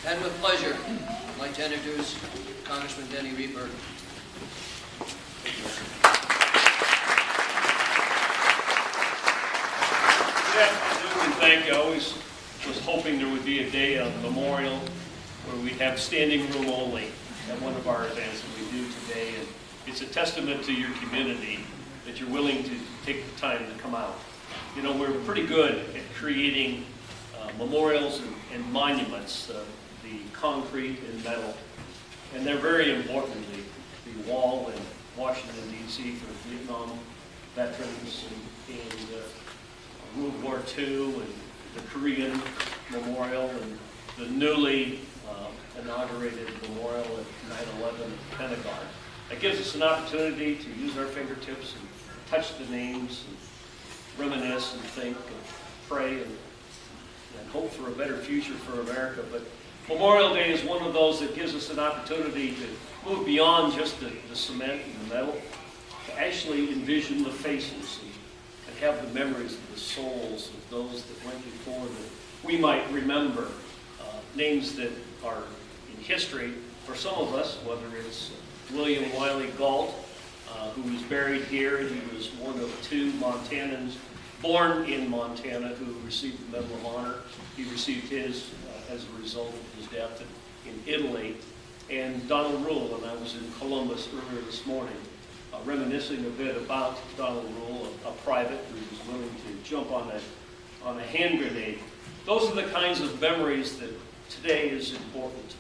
And with pleasure, I'd like to introduce Congressman Rehberg. Good afternoon, and thank you. I always was hoping there would be a day of memorial where we'd have standing room only at one of our events, and we do today. And it's a testament to your community that you're willing to take the time to come out. You know, we're pretty good at creating memorials and monuments, the concrete and metal, and they're very importantly the wall in Washington, D.C. for Vietnam veterans and World War II, and the Korean Memorial, and the newly inaugurated memorial at 9/11 Pentagon. It gives us an opportunity to use our fingertips and touch the names and reminisce and think and pray and hope for a better future for America. But Memorial Day is one of those that gives us an opportunity to move beyond just the cement and the metal, to actually envision the faces and have the memories of the souls of those that went before, that we might remember names that are in history for some of us, whether it's William Wiley Galt, who was buried here. He was one of two Montanans born in Montana who received the Medal of Honor. He received his as a result of his death in Italy. And Donald Rule, and I was in Columbus earlier this morning, reminiscing a bit about Donald Rule, a private who was willing to jump on a hand grenade. Those are the kinds of memories that today is important,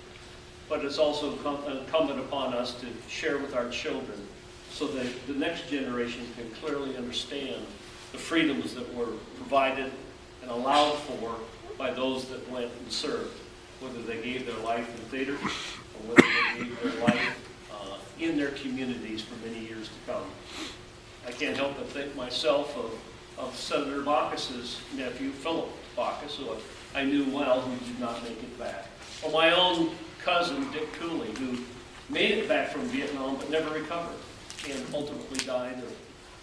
but it's also incumbent upon us to share with our children so that the next generation can clearly understand the freedoms that were provided and allowed for by those that went and served, whether they gave their life in theater or whether they gave their life in their communities for many years to come. I can't help but think myself of Senator Baucus's nephew, Philip Baucus, who I knew well, who did not make it back. Or my own cousin, Dick Cooley, who made it back from Vietnam but never recovered and ultimately died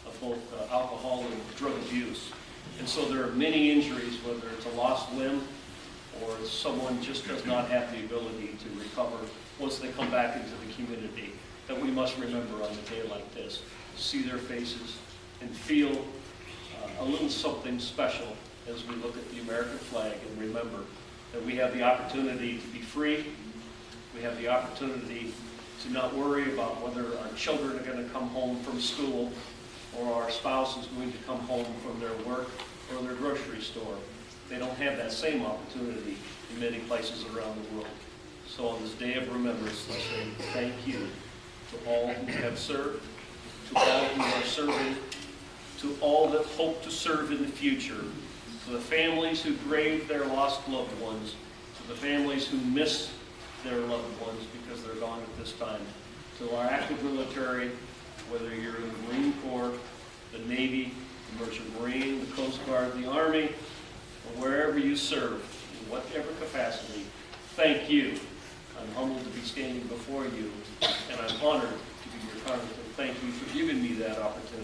of both alcohol and drug abuse. And so there are many injuries, whether it's a lost limb or someone just does not have the ability to recover once they come back into the community, that we must remember on a day like this. See their faces and feel a little something special as we look at the American flag and remember that we have the opportunity to be free. We have the opportunity to not worry about whether our children are going to come home from school or our spouse is going to come home from their work or their grocery store. They don't have that same opportunity in many places around the world. So on this day of remembrance, I say thank you to all who have served, to all who are serving, to all that hope to serve in the future, to the families who grieve their lost loved ones, to the families who miss their loved ones because they're gone at this time, to our active military, whether you're in the Marine Corps, the Navy, the Merchant Marine, the Coast Guard, the Army, or wherever you serve, in whatever capacity, thank you. I'm humbled to be standing before you, and I'm honored to be your congressman. Thank you for giving me that opportunity.